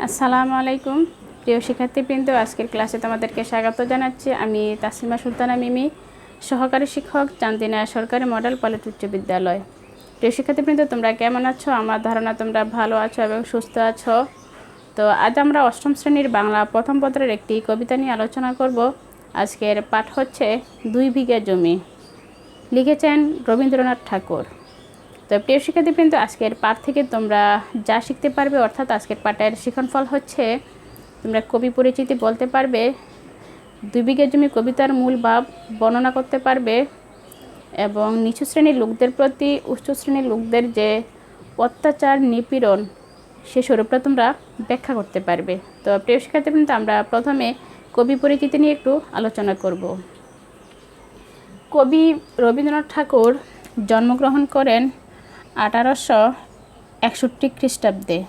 আসসালামু আলাইকুম প্রিয় শিক্ষার্থীবৃন্দ, আজকের ক্লাসে তোমাদেরকে স্বাগত জানাচ্ছি। আমি তাসলিমা সুলতানা মিমি, সহকারী শিক্ষক, চান্দিনা সরকারি মডেল কলেজ উচ্চ বিদ্যালয়। প্রিয় শিক্ষার্থীবৃন্দ, তোমরা কেমন আছো? আমার ধারণা তোমরা ভালো আছো এবং সুস্থ আছো। তো আজ আমরা অষ্টম শ্রেণীর বাংলা প্রথম পত্রের একটি কবিতা নিয়ে আলোচনা করব। আজকের পাঠ হচ্ছে 2 বিঘা জমি, লিখেছেন রবীন্দ্রনাথ ঠাকুর। তো প্রিয় শিক্ষার্থীবৃন্দ, আজকের পাঠ থেকে তোমরা যা শিখতে পারবে, অর্থাৎ আজকের পাঠের শিক্ষণফল হচ্ছে তোমরা কবি পরিচিতি বলতে পারবে, 2 বিঘা জমি কবিতার মূল ভাব বর্ণনা করতে পারবে এবং নিচু শ্রেণীর লোকদের প্রতি উচ্চ শ্রেণীর লোকদের যে অত্যাচার নিপীড়ন সে স্বরূপটা তোমরা ব্যাখ্যা করতে পারবে। তো প্রিয় শিক্ষার্থীবৃন্দ, আমরা প্রথমে কবি পরিচিতি নিয়ে একটু আলোচনা করব। কবি রবীন্দ্রনাথ ঠাকুর জন্মগ্রহণ করেন 1861 খ্রিস্টাব্দে।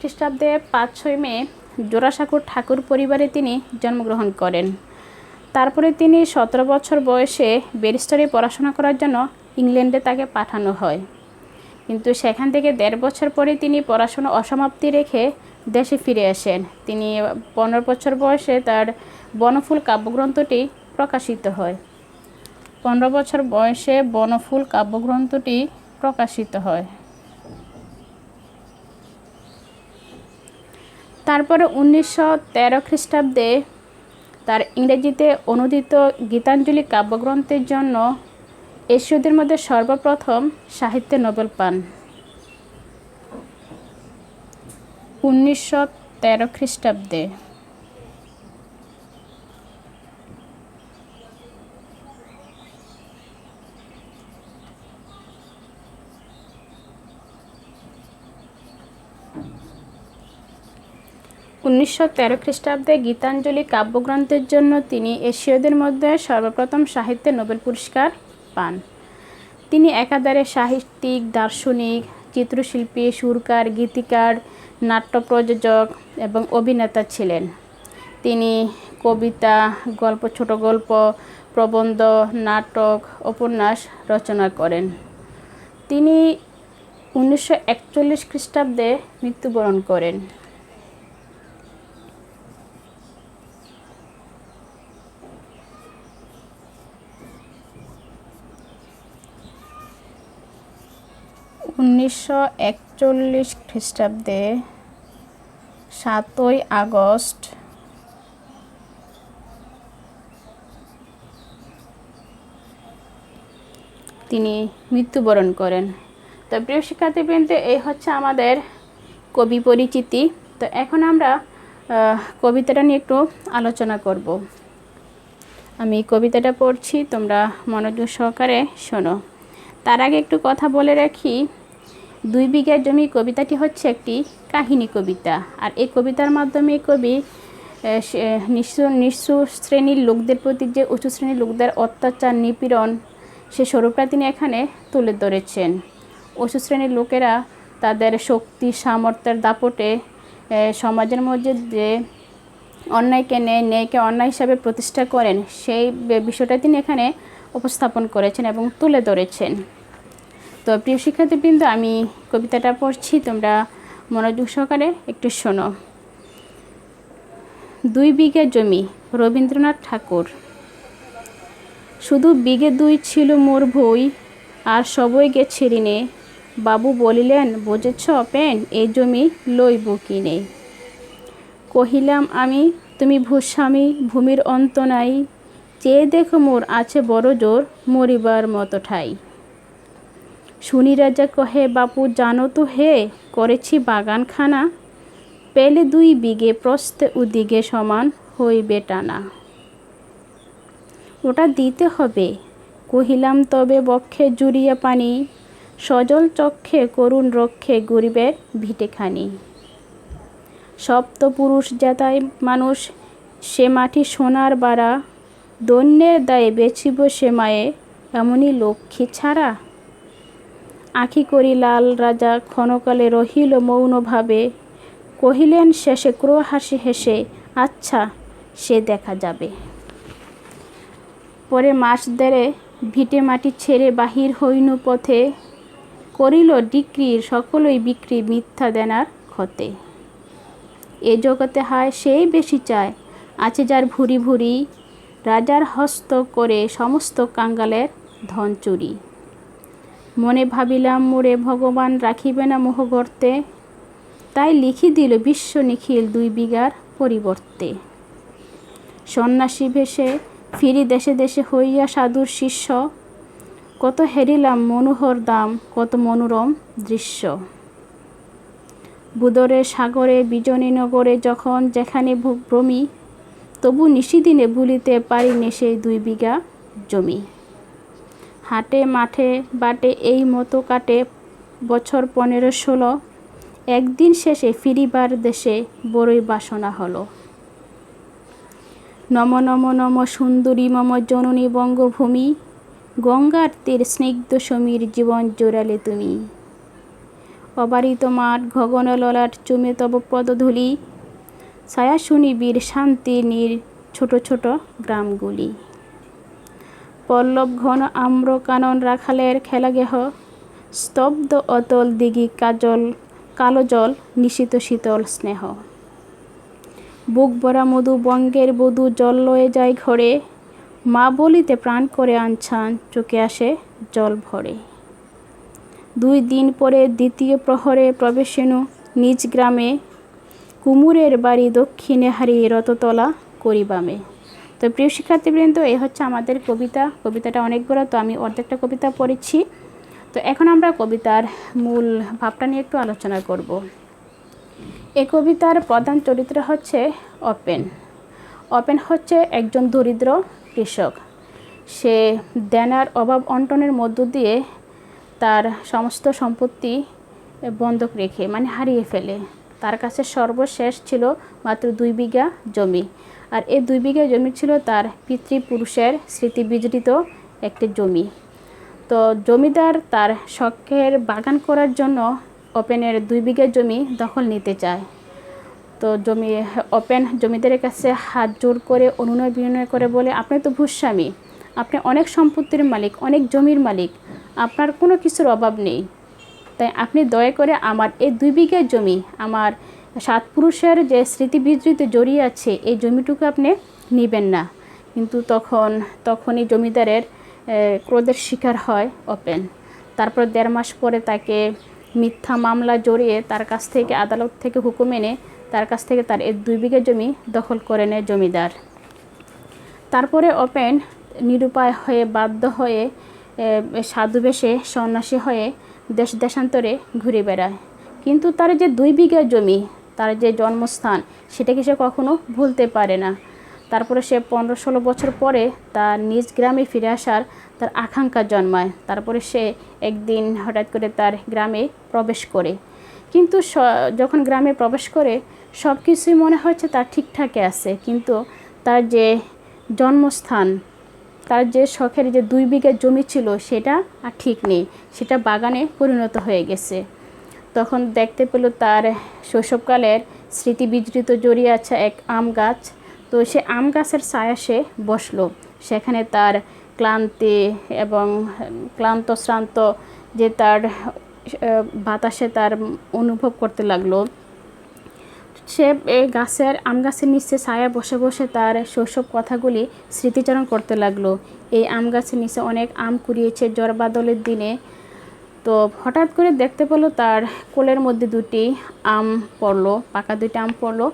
খ্রিস্টাব্দে 5-6 মে জোড়াসাঁকোর ঠাকুর পরিবারে তিনি জন্মগ্রহণ করেন। তারপরে তিনি 17 বছর বয়সে ব্যারিস্টারি পড়াশোনা করার জন্য ইংল্যান্ডে তাকে পাঠানো হয়, কিন্তু সেখান থেকে 1.5 বছর পরে তিনি পড়াশোনা অসমাপ্তি রেখে দেশে ফিরে আসেন। তিনি 15 বছর বয়সে তার বনফুল কাব্যগ্রন্থটি প্রকাশিত হয়। 15 বছর বয়সে বনফুল কাব্যগ্রন্থটি প্রকাশিত হয়। তারপরে 1913 খ্রিস্টাব্দে তার ইংরেজিতে অনুদিত গীতাঞ্জলি কাব্যগ্রন্থের জন্য এশীয়দের মধ্যে সর্বপ্রথম সাহিত্যে নোবেল পান। 1913 খ্রিস্টাব্দে। খ্রিস্টাব্দে গীতাঞ্জলি কাব্যগ্রন্থের জন্য তিনি এশীয়দের মধ্যে সর্বপ্রথম সাহিত্যে নোবেল পুরস্কার পান। তিনি একাধারে সাহিত্যিক, দার্শনিক, চিত্রশিল্পী, সুরকার, গীতিকার, নাট্য প্রযোজক এবং অভিনেতা ছিলেন। তিনি কবিতা, গল্প, ছোট গল্প, প্রবন্ধ, নাটক, উপন্যাস রচনা করেন। তিনি 1941 খ্রিস্টাব্দে মৃত্যুবরণ করেন। খ্রিস্টাব্দে 7ই আগস্ট তিনি মৃত্যুবরণ করেন। তো প্রিয় শিক্ষার্থীবৃন্দ, এই হচ্ছে আমাদের কবি পরিচিতি। তো এখন আমরা কবিতাটা নিয়ে একটু আলোচনা করব। আমি কবিতাটা পড়ছি, তোমরা মনোযোগ সহকারে শোনো। তার আগে একটু কথা বলে রাখি, 2 বিঘা জমি কবিতাটি হচ্ছে একটি কাহিনী কবিতা। আর এই কবিতার মাধ্যমে কবি নিঃস্ব শ্রেণীর লোকদের প্রতি যে উঁচু শ্রেণীর লোকদের অত্যাচার নিপীড়ন সে স্বরূপটা তিনি এখানে তুলে ধরেছেন। উঁচু শ্রেণীর লোকেরা তাদের শক্তি সামর্থ্যের দাপটে সমাজের মধ্যে যে অন্যায়কে ন্যায়কে অন্যায় হিসাবে প্রতিষ্ঠা করেন, সেই বিষয়টা তিনি এখানে উপস্থাপন করেছেন এবং তুলে ধরেছেন। তো প্রিয় শিক্ষার্থীবৃন্দ, আমি কবিতাটা পড়ছি, তোমরা মনোযোগ সহকারে একটু শোনো। 2 বিঘা জমি, রবীন্দ্রনাথ ঠাকুর। শুধু বিঘে 2 ছিল মোর ভুই, আর সবই গেছে ঋণে। বাবু বলিলেন, বুঝেছ পেন, এই জমি লইব কিনে। কহিলাম আমি, তুমি ভূস্বামী, ভূমির অন্ত নাই। চেয়ে দেখো মোর আছে বড় জোর, মরিবার মতো ঠাই। শুনি রাজা কহে, বাপু জানো তো হে, করেছি বাগানখানা। পেলে 2 বিঘে প্রস্থে উদিঘে সমান হইবে টানা। ওটা দিতে হবে। কহিলাম তবে বক্ষে জুড়িয়া পানি, সজল চক্ষে করুণ রক্ষে গরিবের ভিটেখানি। সপ্তপুরুষ জেতায় মানুষ, সে মাটি সোনার বাড়া। দৈন্যের দায়ে বেচিব সে মায়ে, এমনই লক্ষ্মী ছাড়া। আঁখি করি লাল রাজা ক্ষণকালে রহিল মৌনভাবে, কহিলেন শেষে ক্রোড় হাসি হেসে, আচ্ছা সে দেখা যাবে। পরে মাস দেড়ে ভিটে মাটি ছেড়ে বাহির হইনু পথে, করিল ডিক্রির সকলই বিক্রি মিথ্যা দেনার ক্ষতে। এ জগতে হায় সেই বেশি চায়, আছে যার ভুরি ভুরি, রাজার হস্ত করে সমস্ত কাঙ্গালের ধন চুরি। মনে ভাবিলাম মোরে ভগবান রাখিবে না মোহ গর্তে, তাই লিখি দিল বিশ্ব নিখিল 2 বিঘার পরিবর্তে। সন্ন্যাসী ভেসে ফিরি দেশে দেশে হইয়া সাধুর শিষ্য, কত হেরিলাম মনোহর দাম কত মনোরম দৃশ্য। বুদরে সাগরে বিজনী নগরে যখন যেখানে ভ্রমি, তবু নিশিদিনে ভুলিতে পারিনি সেই 2 বিঘা জমি। হাটে মাঠে বাটে এই মতো কাটে বছর 15-16, একদিন শেষে ফিরিবার দেশে বড়ই বাসনা হলো। নম নম নম সুন্দরী মম জননী বঙ্গভূমি, গঙ্গার তীর স্নিগ্ধ সমীর জীবন জোড়ালে তুমি। অবারিত মাঠ গগন ললাট চুমে তব পদধূলি, ছায়া শুনিবীর শান্তি নীর ছোট ছোট গ্রামগুলি। পল্লব ঘন আম্র কানন রাখালের খেলাগেহ, স্তব্ধ অতল দিঘি কালো জল নিশীত শীতল স্নেহ। বুক ভরা মধু বঙ্গের বধূ জল লয়ে যায় ঘরে, মা বলিতে প্রাণ করে আনছান চোখে আসে জল ভরে। 2 দিন পরে দ্বিতীয় প্রহরে প্রবেশেনু নিজ গ্রামে, কুমুরের বাড়ি দক্ষিণে হারিয়ে রততলা করিবামে। তো প্রিয় শিক্ষার্থীবৃন্দ, এই হচ্ছে আমাদের কবিতাটা অনেক বড়, তো আমি অর্ধেকটা কবিতা পড়েছি। তো এখন আমরা কবিতার মূল ভাবটা নিয়ে একটু আলোচনা করব। এই কবিতার প্রধান চরিত্র হচ্ছে অপেন। অপেন হচ্ছে একজন দরিদ্র কৃষক। সে দেনার অভাব অনটনের মধ্য দিয়ে তার সমস্ত সম্পত্তি বন্ধক রেখে হারিয়ে ফেলে। তার কাছে সর্বশেষ ছিল মাত্র 2 বিঘা জমি, আর এই 2 বিঘা জমি ছিল তার পিতৃপুরুষের স্মৃতি বিজড়িত একটি জমি। তো জমিদার তার শখের বাগান করার জন্য ওপেনের 2 বিঘা জমি দখল নিতে চায়। তো ওপেন জমিদারের কাছে হাত জোর করে অনুনয় বিনয় করে বলে, আপনি তো ভূস্বামী, আপনি অনেক সম্পত্তির মালিক, অনেক জমির মালিক, আপনার কোনো কিছুর অভাব নেই, তাই আপনি দয়া করে আমার এই 2 বিঘা জমি, আমার 7 পুরুষের যে স্মৃতি বিজড়িত জড়িয়ে আছে, এই জমিটুকু আপনি নেবেন না। কিন্তু তখনই জমিদারের ক্রোধের শিকার হয় ওপেন। তারপর 1.5 মাস পরে তাকে মিথ্যা মামলা জড়িয়ে তার কাছ থেকে আদালত থেকে হুকুম এনে তার কাছ থেকে তার এই 2 বিঘা জমি দখল করে নেয় জমিদার। তারপরে ওপেন নিরুপায় হয়ে বাধ্য হয়ে সাধু বেশে সন্ন্যাসী হয়ে দেশ দেশান্তরে ঘুরে বেড়ায়। কিন্তু তার যে 2 বিঘা জমি, তার যে জন্মস্থান, সেটাকে সে কখনো ভুলতে পারে না। তারপরে সে 15-16 বছর পরে তার নিজ গ্রামে ফিরে আসার তার আকাঙ্ক্ষা জন্মায়। তারপরে সে একদিন হঠাৎ করে তার গ্রামে প্রবেশ করে। কিন্তু যখন গ্রামে প্রবেশ করে সব কিছুই মনে হচ্ছে তার ঠিকঠাকই আছে, কিন্তু তার যে জন্মস্থান, তার যে শখের যে 2 বিঘা জমি ছিল, সেটা আর ঠিক নেই, সেটা বাগানে পরিণত হয়ে গেছে। তখন দেখতে পেল তার শৈশবকালের স্মৃতি বিজড়িত জড়িয়ে আছে এক আম গাছ। তো সে আম গাছের ছায়া সে বসলো। সেখানে তার ক্লান্তি এবং ক্লান্ত শ্রান্ত যে তার বাতাসে তার অনুভব করতে লাগলো। সে আম গাছের নিচে ছায়া বসে বসে তার শৈশব কথাগুলি স্মৃতিচারণ করতে লাগলো। এই আম গাছের নিচে অনেক আম কুড়িয়েছে ঝড় বাদলের দিনে। তো হঠাৎ করে দেখতে পেল তার কোলের মধ্যে 2টি আম পড়লো, পাকা 2টি আম পড়লো।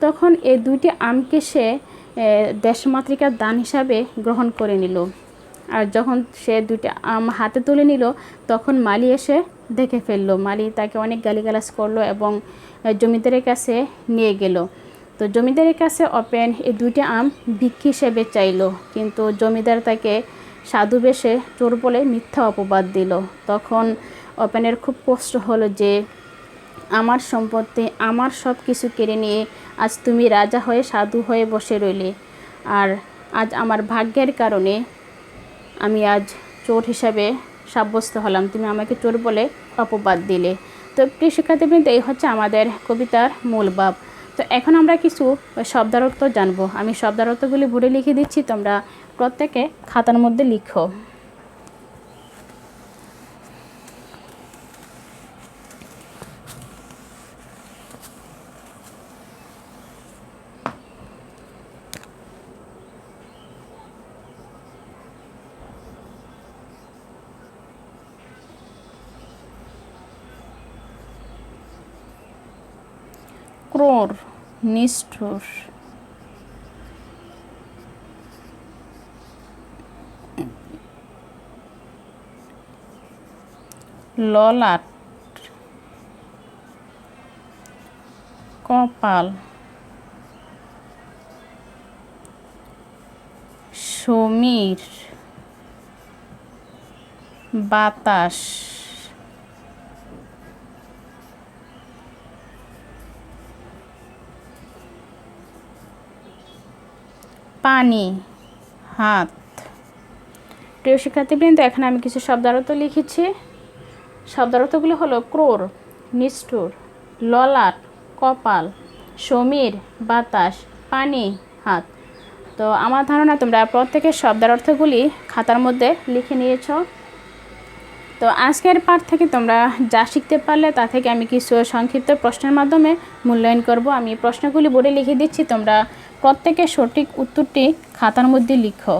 তখন এই 2টি আমকে সে দেশমাতৃকার দান হিসাবে গ্রহণ করে নিল। আর যখন সে 2টি আম হাতে তুলে নিল, তখন মালি এসে দেখে ফেললো। মালি তাকে অনেক গালিগালাজ করলো এবং জমিদারের কাছে নিয়ে গেল। তো জমিদারের কাছে ওপেন এই 2টি আম ভিক্ষি হিসেবে চাইলো, কিন্তু জমিদার তাকে সাধু বেশে চোর বলে মিথ্যা অপবাদ দিল। তখন ওপেনের খুব কষ্ট হলো যে আমার সম্পত্তি, আমার সব কিছু কেড়ে নিয়ে আজ তুমি রাজা হয়ে সাধু হয়ে বসে রইলে, আর আজ আমার ভাগ্যের কারণে আমি আজ চোর হিসাবে সাব্যস্ত হলাম, তুমি আমাকে চোর বলে অপবাদ দিলে। তো তো প্রিয় শিক্ষার্থীবৃন্দ, এই হচ্ছে আমাদের কবিতার মূল ভাব। তো এখন আমরা কিছু শব্দার্থ জানবো। আমি শব্দার্থগুলি বোর্ডে লিখে দিচ্ছি, তোমরা প্রত্যেকে খাতার মধ্যে লিখো। ক্রোর, নিষ্ঠুর। ললাট, কপাল। সমীর, বাতাস। পানি, হাত। প্রিয় শিক্ষার্থীবৃন্দ, এখন আমি কিছু শব্দার্থ লিখেছি। শব্দার্থগুলো হলো ক্রোর, নিষ্ঠুর, ললাট, কপাল, সমীর, বাতাস, পানি, হাত। তো আমার ধারণা তোমরা প্রত্যেকের শব্দার্থগুলি খাতার মধ্যে লিখে নিয়েছ। তো আজকের পাঠ থেকে তোমরা যা শিখতে পারলে তা থেকে আমি কিছু সংক্ষিপ্ত প্রশ্নের মাধ্যমে মূল্যায়ন করব। আমি প্রশ্নগুলি বোর্ডে লিখে দিচ্ছি, তোমরা প্রত্যেকের সঠিক উত্তরটি খাতার মধ্যে লিখো।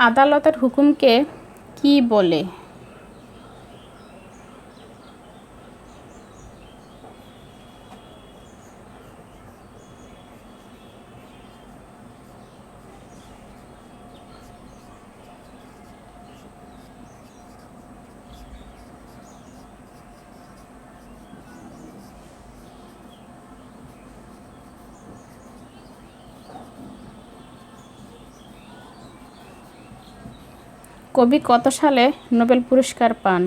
আদালতের হুকুমকে কি বলে? কবি কত সালে নোবেল পুরস্কার পান?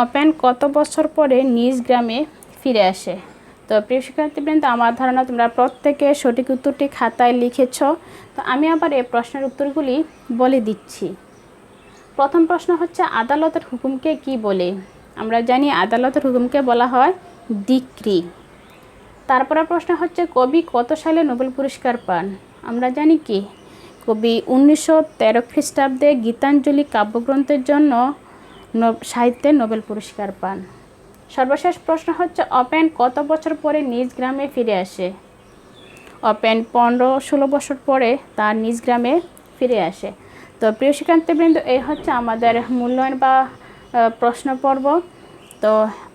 অপেন কত বছর পরে নিজ গ্রামে ফিরে আসে? তো প্রিয় শিক্ষার্থীবৃন্দ, আমার ধারণা তোমরা প্রত্যেকে সঠিক উত্তরটি খাতায় লিখেছ। তো আমি আবার এই প্রশ্নের উত্তরগুলি বলে দিচ্ছি। প্রথম প্রশ্ন হচ্ছে, আদালতের হুকুমকে কি বলে? আমরা জানি আদালতের হুকুমকে বলা হয় ডিক্রি। তারপরে প্রশ্ন হচ্ছে, কবি কত সালে নোবেল পুরস্কার পান? আমরা জানি কি কবি 1913 খ্রিস্টাব্দে গীতাঞ্জলি কাব্যগ্রন্থের জন্য সাহিত্যে নোবেল পুরস্কার পান। সর্বশেষ প্রশ্ন হচ্ছে, অপেন কত বছর পরে নিজ গ্রামে ফিরে আসে? অপেন 15-16 বছর পরে তার নিজ গ্রামে ফিরে আসে। তো প্রিয় শিক্ষার্থীবৃন্দ, এই হচ্ছে আমাদের মূল্যায়ন বা প্রশ্ন পর্ব। তো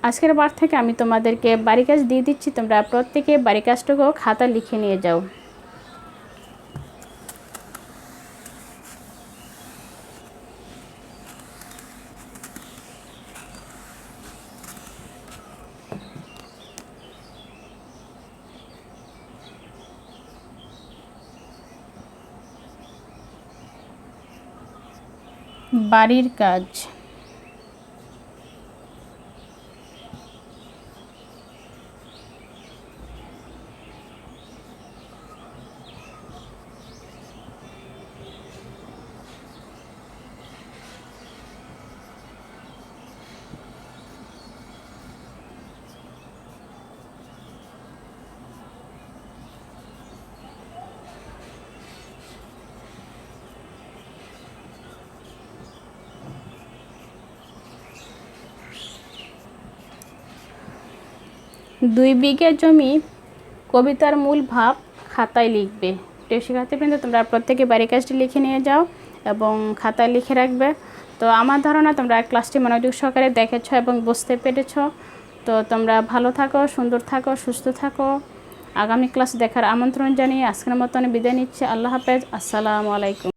আজকের বার থেকে আমি তোমাদেরকে বাড়ি কাজ দিয়ে দিচ্ছি, তোমরা প্রত্যেকে বাড়ি কাজটুকু খাতা লিখে নিয়ে যাও। বাড়ির কাজ। 2 বিঘা জমি কবিতার মূল ভাব খাতায় লিখবে। প্রিয় শিক্ষার্থীবৃন্দ, তোমরা প্রত্যেকে বাড়ির কাজটি লিখে নিয়ে যাও এবং খাতায় লিখে রাখবে। তো আমার ধারণা তোমরা ক্লাসটি মনোযোগ সহকারে দেখেছ এবং বুঝতে পেরেছ। তো তোমরা ভালো থাকো, সুন্দর থাকো, সুস্থ থাকো। আগামী ক্লাস দেখার আমন্ত্রণ জানিয়ে আজকের মতন বিদায় নিচ্ছি। আল্লাহ হাফেজ। আসসালামু আলাইকুম।